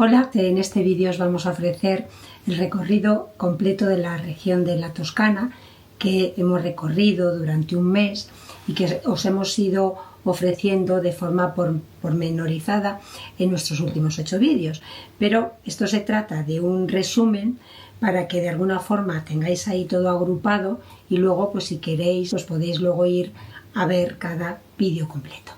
Hola, en este vídeo os vamos a ofrecer el recorrido completo de la región de la Toscana que hemos recorrido durante un mes y que os hemos ido ofreciendo de forma pormenorizada en nuestros últimos 8 vídeos. Pero esto se trata de un resumen para que de alguna forma tengáis ahí todo agrupado y luego, pues si queréis, os podéis luego ir a ver cada vídeo completo.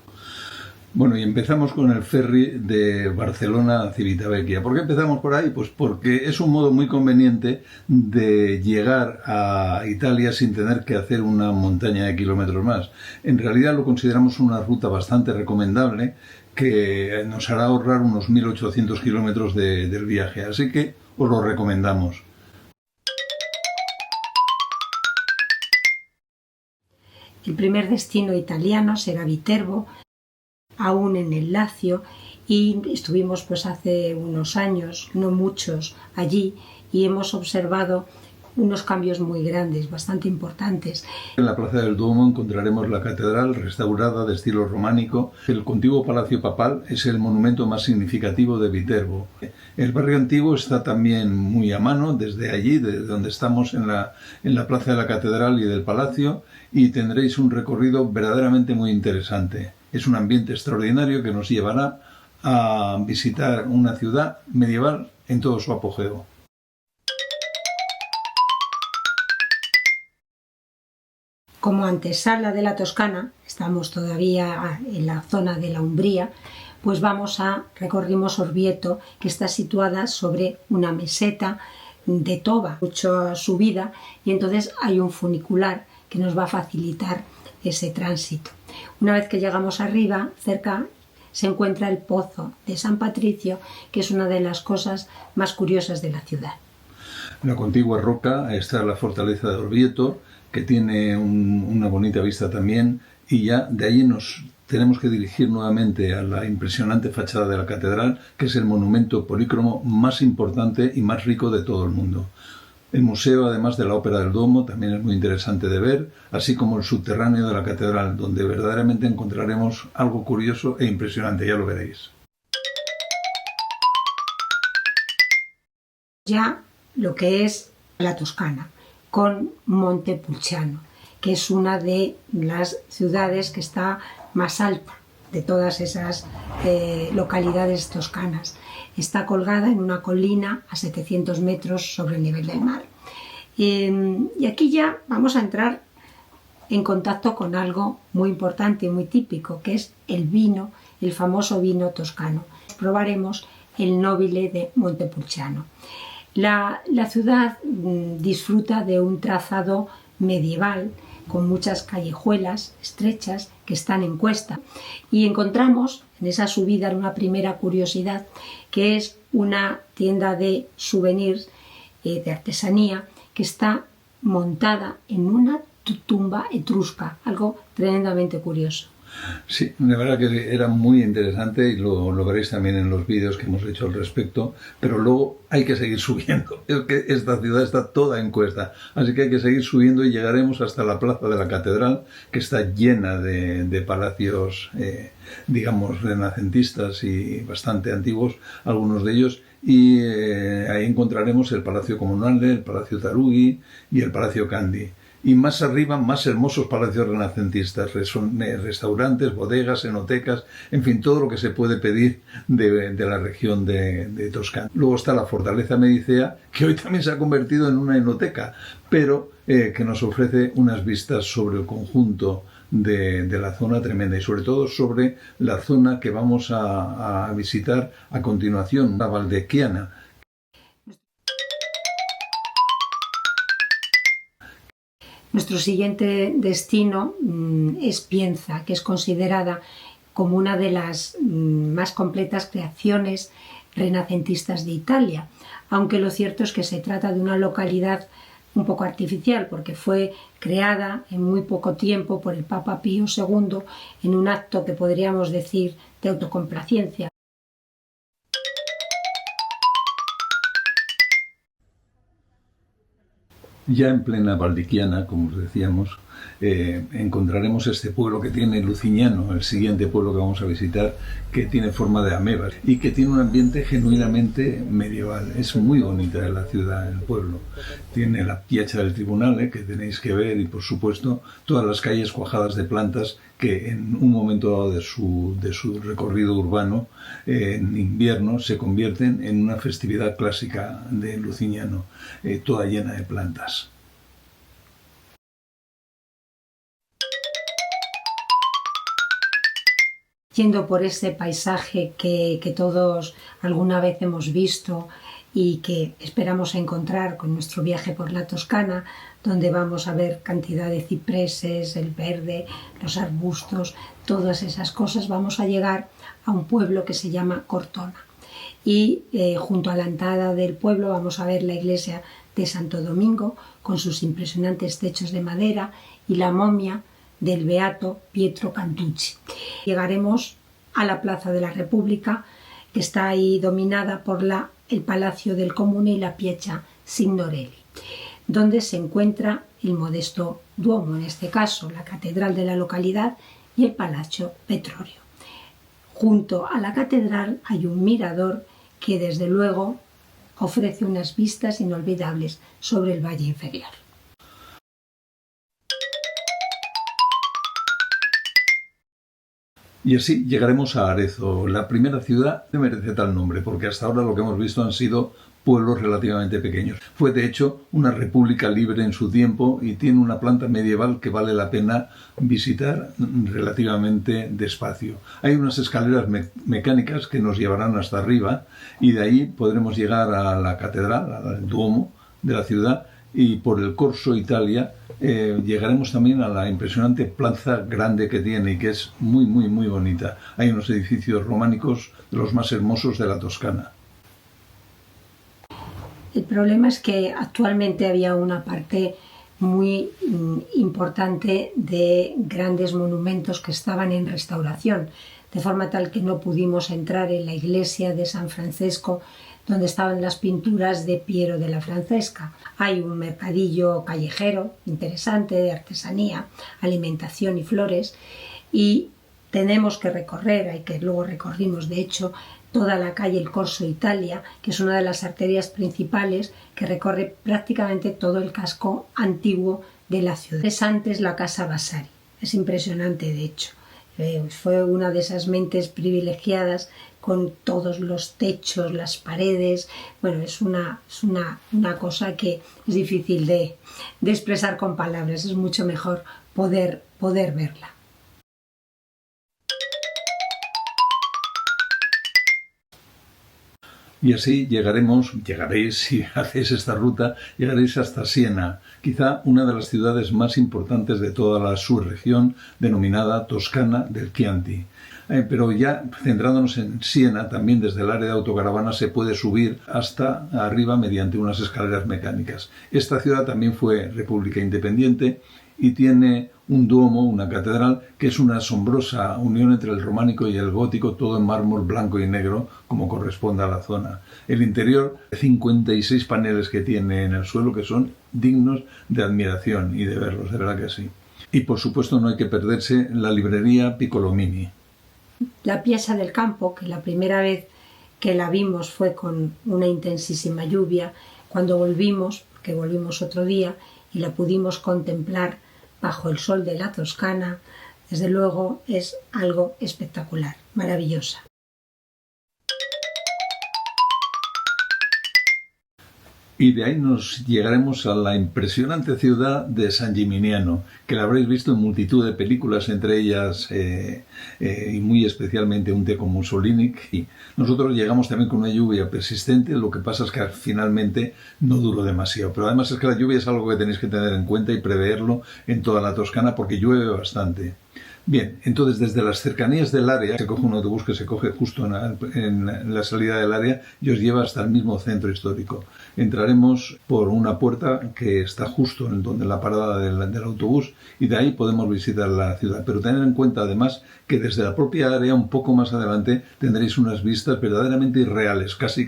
Bueno, y empezamos con el ferry de Barcelona a Civitavecchia. ¿Por qué empezamos por ahí? Pues porque es un modo muy conveniente de llegar a Italia sin tener que hacer una montaña de kilómetros más. En realidad lo consideramos una ruta bastante recomendable que nos hará ahorrar unos 1.800 kilómetros del viaje. Así que os lo recomendamos. El primer destino italiano será Viterbo, aún en el Lacio, y estuvimos pues hace unos años, no muchos, allí y hemos observado unos cambios muy grandes, bastante importantes. En la Plaza del Duomo encontraremos la catedral restaurada de estilo románico. El contiguo Palacio Papal es el monumento más significativo de Viterbo. El barrio antiguo está también muy a mano, desde allí, desde donde estamos en la Plaza de la Catedral y del Palacio, y tendréis un recorrido verdaderamente muy interesante. Es un ambiente extraordinario que nos llevará a visitar una ciudad medieval en todo su apogeo. Como antesala de la Toscana, estamos todavía en la zona de la Umbría, pues recorrimos Orvieto, que está situada sobre una meseta de toba, mucha subida, y entonces hay un funicular que nos va a facilitar ese tránsito. Una vez que llegamos arriba, cerca se encuentra el Pozo de San Patricio, que es una de las cosas más curiosas de la ciudad. En la contigua roca está la fortaleza de Orvieto, que tiene una bonita vista también, y ya de ahí nos tenemos que dirigir nuevamente a la impresionante fachada de la catedral, que es el monumento polícromo más importante y más rico de todo el mundo. El museo, además de la Ópera del Duomo, también es muy interesante de ver, así como el subterráneo de la catedral, donde verdaderamente encontraremos algo curioso e impresionante, ya lo veréis. Ya lo que es la Toscana, con Montepulciano, que es una de las ciudades que está más alta de todas esas localidades toscanas. Está colgada en una colina a 700 metros sobre el nivel del mar. Y aquí ya vamos a entrar en contacto con algo muy importante y muy típico, que es el vino, el famoso vino toscano. Probaremos el Nobile de Montepulciano. La ciudad disfruta de un trazado medieval con muchas callejuelas estrechas que están en cuesta, y encontramos en esa subida una primera curiosidad, que es una tienda de souvenirs de artesanía que está montada en una tumba etrusca, algo tremendamente curioso. Sí, de verdad que era muy interesante y lo veréis también en los vídeos que hemos hecho al respecto, pero luego hay que seguir subiendo. Es que esta ciudad está toda en cuesta, así que hay que seguir subiendo y llegaremos hasta la plaza de la catedral, que está llena de palacios, digamos, renacentistas y bastante antiguos, algunos de ellos, y ahí encontraremos el Palacio Comunale, el Palacio Tarugi y el Palacio Candi. Y más arriba, más hermosos palacios renacentistas, restaurantes, bodegas, enotecas, en fin, todo lo que se puede pedir de la región de Toscana. Luego está la Fortaleza Medicea, que hoy también se ha convertido en una enoteca, pero que nos ofrece unas vistas sobre el conjunto de la zona tremenda y sobre todo sobre la zona que vamos a visitar a continuación, la Valdequiana. Nuestro siguiente destino es Pienza, que es considerada como una de las más completas creaciones renacentistas de Italia, aunque lo cierto es que se trata de una localidad un poco artificial, porque fue creada en muy poco tiempo por el Papa Pío II en un acto que podríamos decir de autocomplacencia. Ya en plena Valdiquiana, como os decíamos, encontraremos este pueblo que tiene Luciñano, el siguiente pueblo que vamos a visitar, que tiene forma de ameba y que tiene un ambiente genuinamente medieval. Es muy bonita la ciudad, el pueblo. Tiene la Piazza del Tribunale, que tenéis que ver, y por supuesto todas las calles cuajadas de plantas que en un momento dado de su recorrido urbano, en invierno, se convierten en una festividad clásica de Luciñano, toda llena de plantas. Yendo por ese paisaje que todos alguna vez hemos visto y que esperamos encontrar con nuestro viaje por la Toscana, donde vamos a ver cantidad de cipreses, el verde, los arbustos, todas esas cosas, vamos a llegar a un pueblo que se llama Cortona. Y junto a la entrada del pueblo vamos a ver la iglesia de Santo Domingo con sus impresionantes techos de madera y la momia del beato Pietro Cantucci. Llegaremos a la Plaza de la República, que está ahí dominada por el Palacio del Comune y la Piazza Signorelli, donde se encuentra el modesto Duomo, en este caso la catedral de la localidad, y el Palacio Pettorio. Junto a la catedral hay un mirador que desde luego ofrece unas vistas inolvidables sobre el valle inferior. Y así llegaremos a Arezzo, la primera ciudad que merece tal nombre, porque hasta ahora lo que hemos visto han sido pueblos relativamente pequeños. Fue de hecho una república libre en su tiempo y tiene una planta medieval que vale la pena visitar relativamente despacio. Hay unas escaleras mecánicas que nos llevarán hasta arriba y de ahí podremos llegar a la catedral, al Duomo de la ciudad, y por el Corso Italia llegaremos también a la impresionante plaza grande que tiene y que es muy bonita. Hay unos edificios románicos de los más hermosos de la Toscana. El problema es que actualmente había una parte muy importante de grandes monumentos que estaban en restauración, de forma tal que no pudimos entrar en la iglesia de San Francesco, donde estaban las pinturas de Piero della Francesca. Hay un mercadillo callejero interesante de artesanía, alimentación y flores, y tenemos que recorrer, que luego recorrimos de hecho, toda la calle El Corso Italia, que es una de las arterias principales que recorre prácticamente todo el casco antiguo de la ciudad. Es antes la Casa Vasari, es impresionante de hecho. Fue una de esas mentes privilegiadas con todos los techos, las paredes. Bueno, es una cosa que es difícil de expresar con palabras, es mucho mejor poder verla. Y así llegaréis, si hacéis esta ruta, llegaréis hasta Siena, quizá una de las ciudades más importantes de toda la subregión denominada Toscana del Chianti. Pero ya centrándonos en Siena, también desde el área de autocaravana se puede subir hasta arriba mediante unas escaleras mecánicas. Esta ciudad también fue república independiente y tiene un duomo, una catedral, que es una asombrosa unión entre el románico y el gótico, todo en mármol blanco y negro, como corresponde a la zona. El interior, 56 paneles que tiene en el suelo, que son dignos de admiración y de verlos, de verdad que sí. Y por supuesto no hay que perderse la librería Piccolomini. La Piazza del Campo, que la primera vez que la vimos fue con una intensísima lluvia, cuando volvimos, porque volvimos otro día, y la pudimos contemplar bajo el sol de la Toscana, desde luego es algo espectacular, maravillosa. Y de ahí nos llegaremos a la impresionante ciudad de San Gimignano, que la habréis visto en multitud de películas, entre ellas y muy especialmente Un té con Mussolini. Y nosotros llegamos también con una lluvia persistente, lo que pasa es que finalmente no duró demasiado. Pero además es que la lluvia es algo que tenéis que tener en cuenta y preverlo en toda la Toscana porque llueve bastante. Bien, entonces desde las cercanías del área, se coge un autobús que se coge justo en la salida del área y os lleva hasta el mismo centro histórico. Entraremos por una puerta que está justo en donde la parada del autobús y de ahí podemos visitar la ciudad. Pero tened en cuenta además que desde la propia área, un poco más adelante, tendréis unas vistas verdaderamente irreales, casi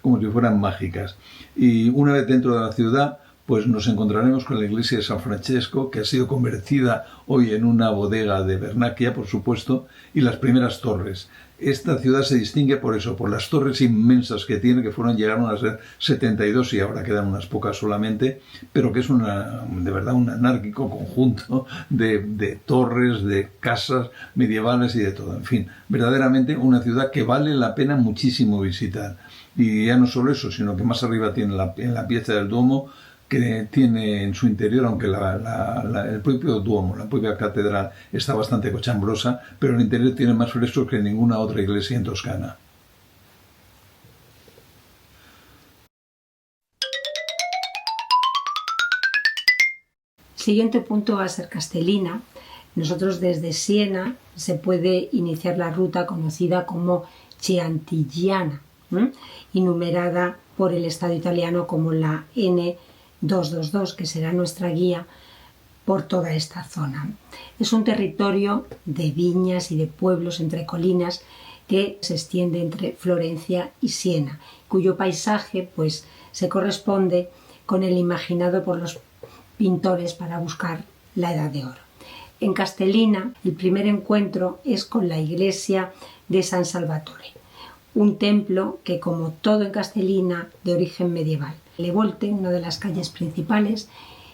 como si fueran mágicas. Y una vez dentro de la ciudad, pues nos encontraremos con la iglesia de San Francesco, que ha sido convertida hoy en una bodega de Vernaccia, por supuesto, y las primeras torres. Esta ciudad se distingue por eso, por las torres inmensas que tiene, que llegaron a ser 72 y ahora quedan unas pocas solamente, pero que es de verdad un anárquico conjunto de torres, de casas medievales y de todo. En fin, verdaderamente una ciudad que vale la pena muchísimo visitar. Y ya no solo eso, sino que más arriba tiene en la pieza del Duomo, que tiene en su interior, aunque el propio Duomo, la propia catedral, está bastante cochambrosa, pero en el interior tiene más frescos que ninguna otra iglesia en Toscana. Siguiente punto va a ser Castellina. Nosotros desde Siena se puede iniciar la ruta conocida como Chiantigiana, y numerada por el Estado italiano como la N222, que será nuestra guía por toda esta zona. Es un territorio de viñas y de pueblos entre colinas que se extiende entre Florencia y Siena, cuyo paisaje pues se corresponde con el imaginado por los pintores para buscar la Edad de Oro. En Castellina, el primer encuentro es con la iglesia de San Salvatore, un templo que, como todo en Castellina, de origen medieval. Le Volte, una de las calles principales,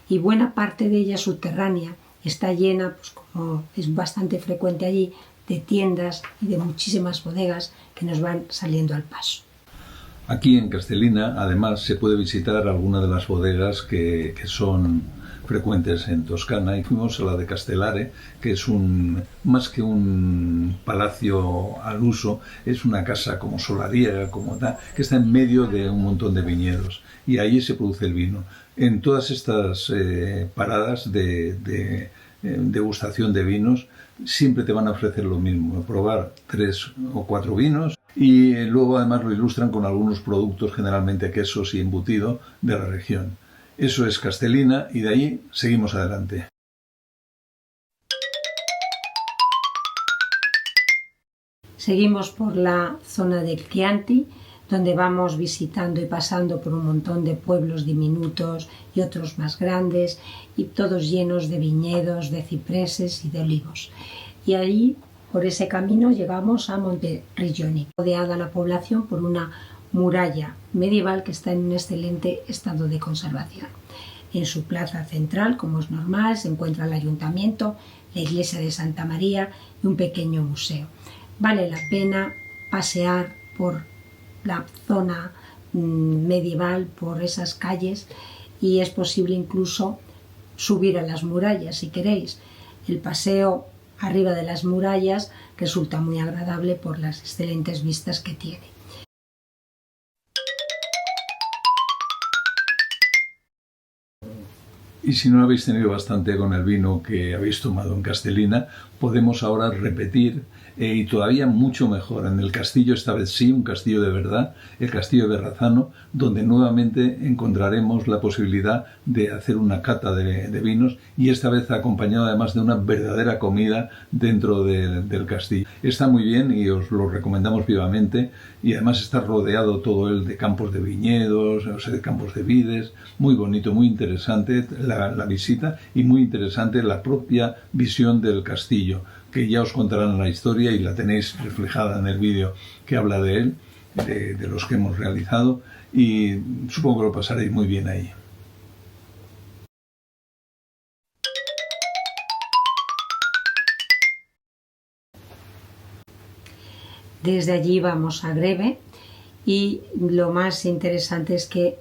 y buena parte de ella subterránea, está llena, pues como es bastante frecuente allí, de tiendas y de muchísimas bodegas que nos van saliendo al paso. Aquí en Castellina, además, se puede visitar alguna de las bodegas que son frecuentes en Toscana, y fuimos a la de Castellare, que es más que un palacio al uso, es una casa como solariega, como tal, que está en medio de un montón de viñedos, y allí se produce el vino. En todas estas paradas de degustación de vinos, siempre te van a ofrecer lo mismo, probar 3 o 4 vinos, y luego además lo ilustran con algunos productos, generalmente quesos y embutido de la región. Eso es Castellina, y de ahí seguimos adelante. Seguimos por la zona del Chianti, donde vamos visitando y pasando por un montón de pueblos diminutos y otros más grandes, y todos llenos de viñedos, de cipreses y de olivos. Y ahí, por ese camino, llegamos a Monteriggioni, rodeada la población por una muralla medieval que está en un excelente estado de conservación. En su plaza central, como es normal, se encuentra el ayuntamiento, la iglesia de Santa María y un pequeño museo. Vale la pena pasear por la zona medieval, por esas calles, y es posible incluso subir a las murallas si queréis. El paseo arriba de las murallas resulta muy agradable por las excelentes vistas que tiene. Y si no habéis tenido bastante con el vino que habéis tomado en Castellina, podemos ahora repetir, y todavía mucho mejor, en el castillo, esta vez sí, un castillo de verdad, el castillo de Verrazzano, donde nuevamente encontraremos la posibilidad de hacer una cata de vinos, y esta vez acompañado además de una verdadera comida dentro del castillo. Está muy bien y os lo recomendamos vivamente, y además está rodeado todo él de campos de viñedos, o sea, de campos de vides, muy bonito, muy interesante la visita, y muy interesante la propia visión del castillo, que ya os contarán la historia y la tenéis reflejada en el vídeo que habla de él, de los que hemos realizado, y supongo que lo pasaréis muy bien ahí. Desde allí vamos a Greve, y lo más interesante es que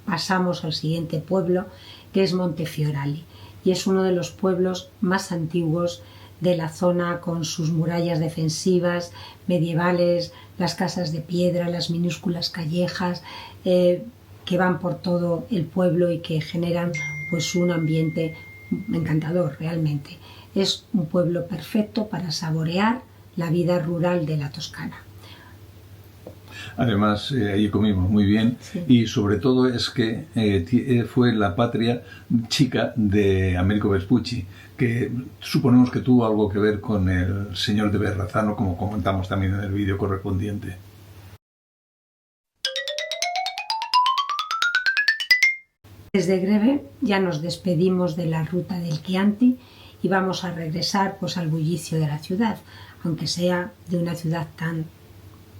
pasamos al siguiente pueblo, que es Montefiorali, y es uno de los pueblos más antiguos de la zona, con sus murallas defensivas medievales, las casas de piedra, las minúsculas callejas que van por todo el pueblo y que generan pues un ambiente encantador realmente. Es un pueblo perfecto para saborear la vida rural de la Toscana. Además, allí comimos muy bien, sí. Y sobre todo es que fue la patria chica de Americo Vespucci, que suponemos que tuvo algo que ver con el señor de Verrazzano, como comentamos también en el vídeo correspondiente. Desde Greve ya nos despedimos de la ruta del Chianti y vamos a regresar pues al bullicio de la ciudad, aunque sea de una ciudad tan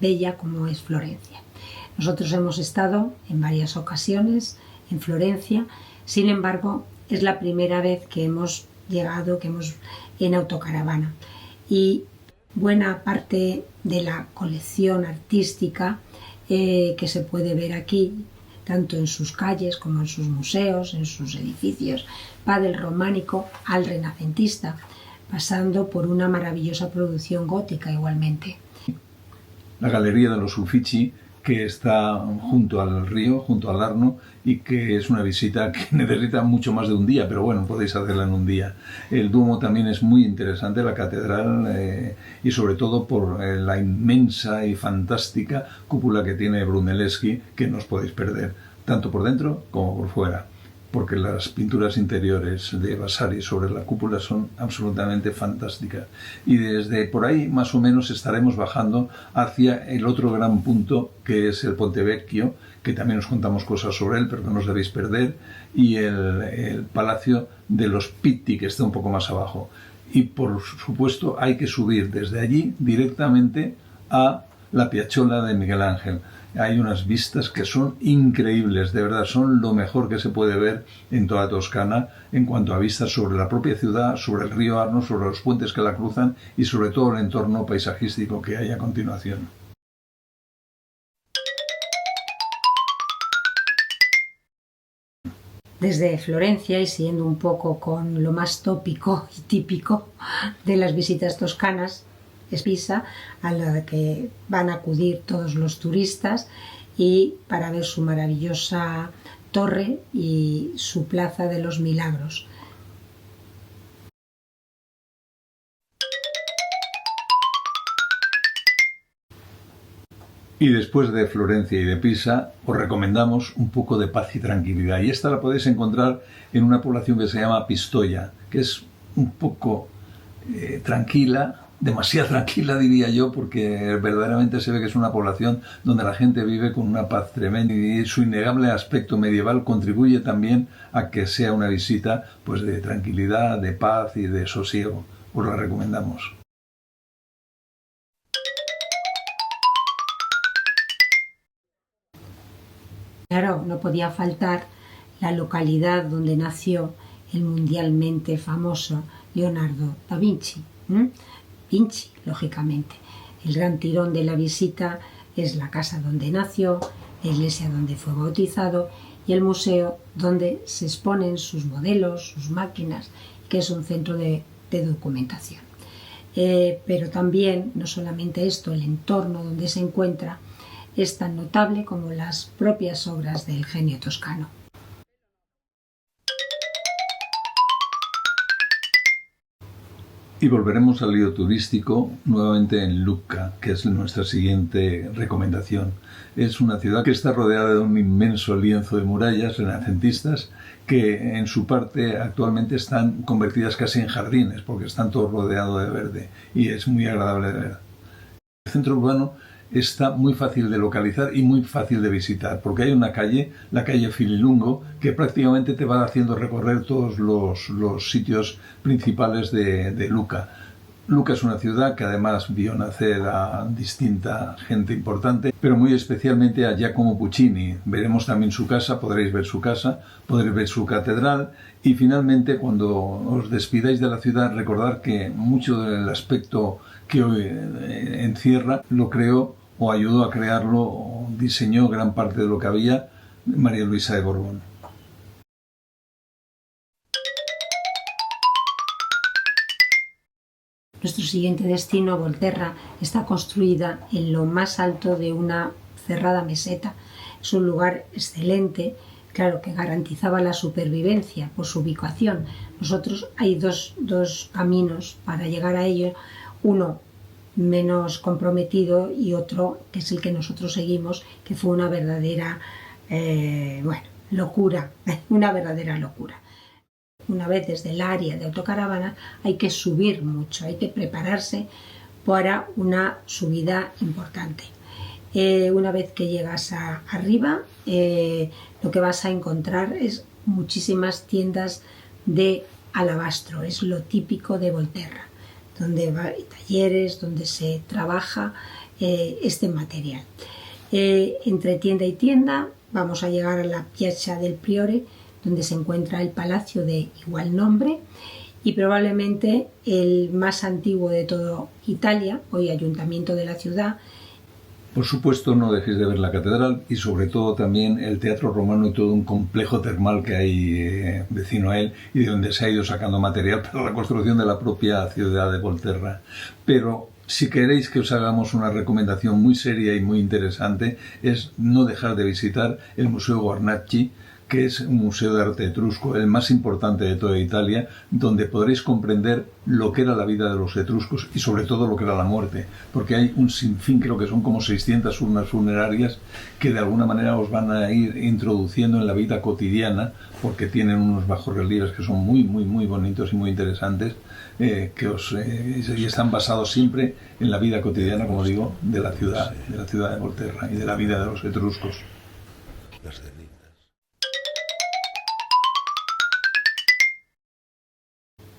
bella como es Florencia. Nosotros hemos estado en varias ocasiones en Florencia, sin embargo es la primera vez que hemos llegado, en autocaravana, y buena parte de la colección artística que se puede ver aquí, tanto en sus calles como en sus museos, en sus edificios, va del románico al renacentista, pasando por una maravillosa producción gótica igualmente. La Galería de los Uffizi, que está junto al río, junto al Arno, y que es una visita que necesita mucho más de un día, pero bueno, podéis hacerla en un día. El Duomo también es muy interesante, la catedral, y sobre todo por la inmensa y fantástica cúpula que tiene Brunelleschi, que no os podéis perder, tanto por dentro como por fuera, porque las pinturas interiores de Vasari sobre la cúpula son absolutamente fantásticas. Y desde por ahí más o menos estaremos bajando hacia el otro gran punto, que es el Ponte Vecchio, que también os contamos cosas sobre él, pero que no os debéis perder, y el Palacio de los Pitti, que está un poco más abajo. Y por supuesto hay que subir desde allí directamente a la Piazzolla de Miguel Ángel. Hay unas vistas que son increíbles, de verdad, son lo mejor que se puede ver en toda Toscana en cuanto a vistas sobre la propia ciudad, sobre el río Arno, sobre los puentes que la cruzan y sobre todo el entorno paisajístico que hay a continuación. Desde Florencia, y siguiendo un poco con lo más tópico y típico de las visitas toscanas, es Pisa, a la que van a acudir todos los turistas, y para ver su maravillosa torre y su Plaza de los Milagros. Y después de Florencia y de Pisa, os recomendamos un poco de paz y tranquilidad. Y esta la podéis encontrar en una población que se llama Pistoia, que es un poco tranquila, demasiado tranquila diría yo, porque verdaderamente se ve que es una población donde la gente vive con una paz tremenda, y su innegable aspecto medieval contribuye también a que sea una visita pues de tranquilidad, de paz y de sosiego. Os la recomendamos. Claro, no podía faltar la localidad donde nació el mundialmente famoso Leonardo da Vinci. Vinci, lógicamente. El gran tirón de la visita es la casa donde nació, la iglesia donde fue bautizado y el museo donde se exponen sus modelos, sus máquinas, que es un centro de documentación. Pero también, no solamente esto, el entorno donde se encuentra es tan notable como las propias obras del genio toscano. Y volveremos al lío turístico nuevamente en Lucca, que es nuestra siguiente recomendación. Es una ciudad que está rodeada de un inmenso lienzo de murallas renacentistas que en su parte actualmente están convertidas casi en jardines, porque están todo rodeado de verde y es muy agradable de ver. El centro urbano está muy fácil de localizar y muy fácil de visitar, porque hay una calle, la calle Fililungo, que prácticamente te va haciendo recorrer todos los sitios principales de Lucca. Lucca es una ciudad que además vio nacer a distinta gente importante, pero muy especialmente a Giacomo Puccini. Veremos también su casa, podréis ver su casa, podréis ver su catedral, y finalmente cuando os despidáis de la ciudad recordad que mucho del aspecto que hoy encierra lo creó o ayudó a crearlo, o diseñó gran parte de lo que había María Luisa de Borbón. Nuestro siguiente destino, Volterra, está construida en lo más alto de una cerrada meseta. Es un lugar excelente, claro, que garantizaba la supervivencia por su ubicación. Nosotros hay dos caminos para llegar a ello, uno menos comprometido y otro que es el que nosotros seguimos, que fue una verdadera locura, una verdadera locura. Una vez desde el área de autocaravana hay que subir mucho, hay que prepararse para una subida importante. Una vez que llegas arriba, lo que vas a encontrar es muchísimas tiendas de alabastro, es lo típico de Volterra, donde hay talleres, donde se trabaja este material. Entre tienda y tienda vamos a llegar a la Piazza del Priore, donde se encuentra el palacio de igual nombre y probablemente el más antiguo de toda Italia, hoy ayuntamiento de la ciudad. Por supuesto, no dejéis de ver la catedral y sobre todo también el Teatro Romano y todo un complejo termal que hay vecino a él y de donde se ha ido sacando material para la construcción de la propia ciudad de Volterra. Pero si queréis que os hagamos una recomendación muy seria y muy interesante, es no dejar de visitar el Museo Guarnacci, que es un museo de arte etrusco, el más importante de toda Italia, donde podréis comprender lo que era la vida de los etruscos y sobre todo lo que era la muerte, porque hay un sinfín, creo que son como 600 urnas funerarias que de alguna manera os van a ir introduciendo en la vida cotidiana, porque tienen unos bajorrelieves que son muy, muy, muy bonitos y muy interesantes, y están basados siempre en la vida cotidiana, como digo, de la ciudad de Volterra y de la vida de los etruscos.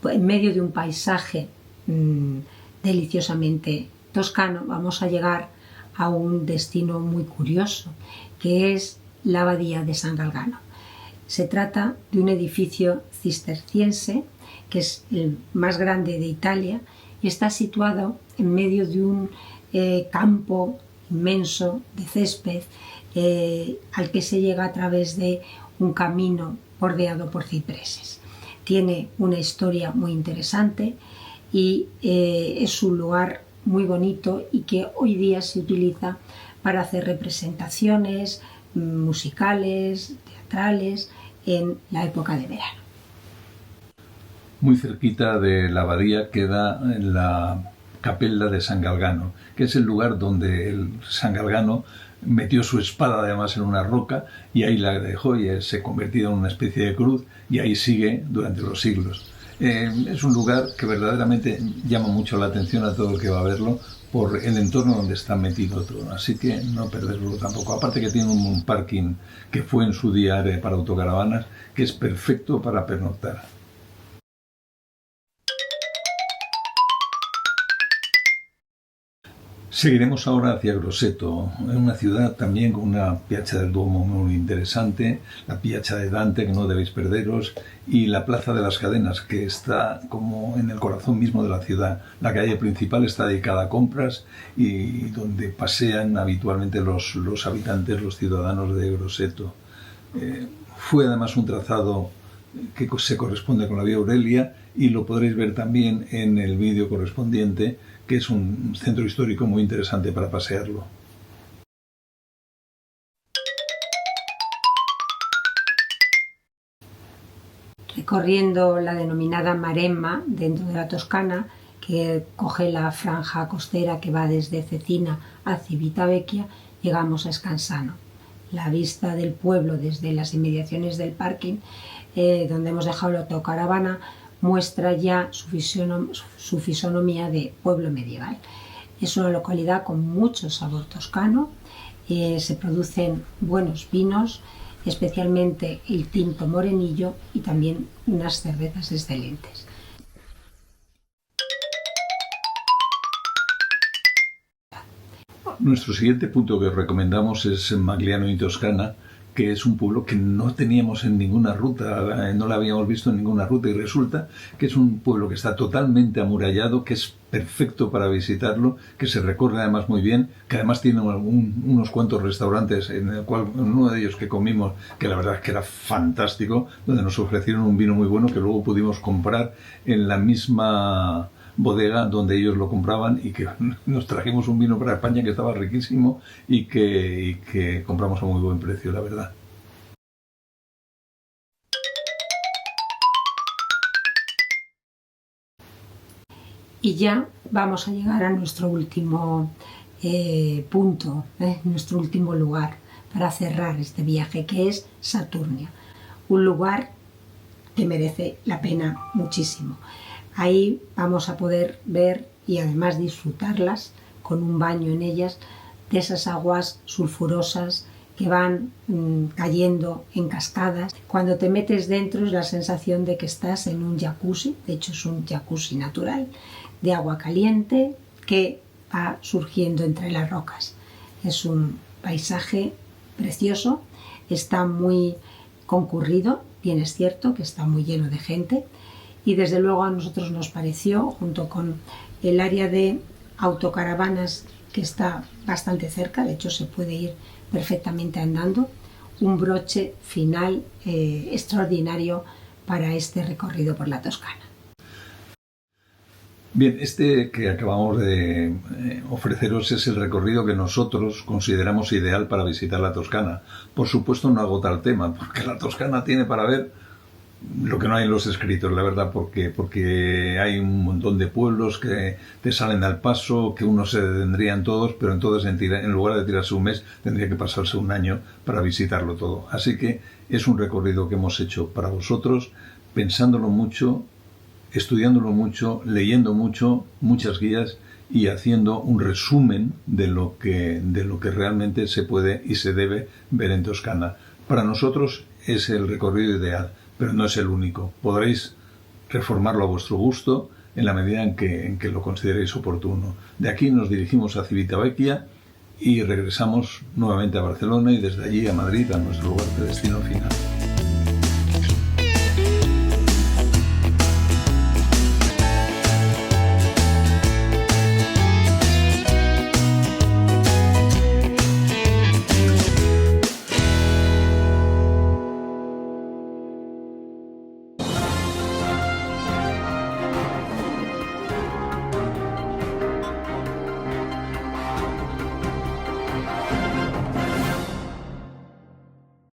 En medio de un paisaje deliciosamente toscano, vamos a llegar a un destino muy curioso, que es la Abadía de San Galgano. Se trata de un edificio cisterciense, que es el más grande de Italia, y está situado en medio de un campo inmenso de césped, al que se llega a través de un camino bordeado por cipreses. Tiene una historia muy interesante y es un lugar muy bonito y que hoy día se utiliza para hacer representaciones musicales, teatrales, en la época de verano. Muy cerquita de la abadía queda la Capella de San Galgano, que es el lugar donde el San Galgano metió su espada además en una roca y ahí la dejó y se ha convertido en una especie de cruz y ahí sigue durante los siglos. Es un lugar que verdaderamente llama mucho la atención a todo el que va a verlo por el entorno donde está metido todo, así que no perderlo tampoco. Aparte que tiene un parking que fue en su día área para autocaravanas, que es perfecto para pernoctar. Seguiremos ahora hacia Grosseto, una ciudad también con una Piazza del Duomo muy interesante, la Piazza de Dante, que no debéis perderos, y la Plaza de las Cadenas, que está como en el corazón mismo de la ciudad. La calle principal está dedicada a compras y donde pasean habitualmente los habitantes, los ciudadanos de Grosseto. Fue además un trazado que se corresponde con la Vía Aurelia y lo podréis ver también en el vídeo correspondiente, que es un centro histórico muy interesante para pasearlo. Recorriendo la denominada Maremma dentro de la Toscana, que coge la franja costera que va desde Cecina a Civitavecchia, llegamos a Scansano. La vista del pueblo desde las inmediaciones del parking, donde hemos dejado la autocaravana, muestra ya su fisonomía de pueblo medieval. Es una localidad con mucho sabor toscano, se producen buenos vinos, especialmente el tinto morenillo y también unas cervezas excelentes. Nuestro siguiente punto que os recomendamos es Magliano in Toscana, que es un pueblo que no teníamos en ninguna ruta, no lo habíamos visto en ninguna ruta y resulta que es un pueblo que está totalmente amurallado, que es perfecto para visitarlo, que se recorre además muy bien, que además tiene unos cuantos restaurantes, en uno de ellos que comimos, que la verdad es que era fantástico, donde nos ofrecieron un vino muy bueno que luego pudimos comprar en la misma bodega donde ellos lo compraban y que nos trajimos un vino para España que estaba riquísimo y que compramos a muy buen precio, la verdad. Y ya vamos a llegar a nuestro último punto, nuestro último lugar para cerrar este viaje, que es Saturnia, un lugar que merece la pena muchísimo. Ahí vamos a poder ver y además disfrutarlas con un baño en ellas, de esas aguas sulfurosas que van cayendo en cascadas. Cuando te metes dentro es la sensación de que estás en un jacuzzi, de hecho es un jacuzzi natural, de agua caliente que va surgiendo entre las rocas. Es un paisaje precioso, está muy concurrido, bien es cierto que está muy lleno de gente, y desde luego a nosotros nos pareció, junto con el área de autocaravanas que está bastante cerca, de hecho se puede ir perfectamente andando, un broche final extraordinario para este recorrido por la Toscana. Bien, este que acabamos de ofreceros es el recorrido que nosotros consideramos ideal para visitar la Toscana. Por supuesto no agota el tema, porque la Toscana tiene para ver lo que no hay en los escritos, la verdad, porque hay un montón de pueblos que te salen al paso, que uno se detendrían todos, pero entonces en lugar de tirarse un mes, tendría que pasarse un año para visitarlo todo. Así que es un recorrido que hemos hecho para vosotros, pensándolo mucho, estudiándolo mucho, leyendo mucho, muchas guías y haciendo un resumen de lo que realmente se puede y se debe ver en Toscana. Para nosotros es el recorrido ideal, pero no es el único. Podréis reformarlo a vuestro gusto en la medida en que lo consideréis oportuno. De aquí nos dirigimos a Civitavecchia y regresamos nuevamente a Barcelona y desde allí a Madrid, a nuestro lugar de destino final.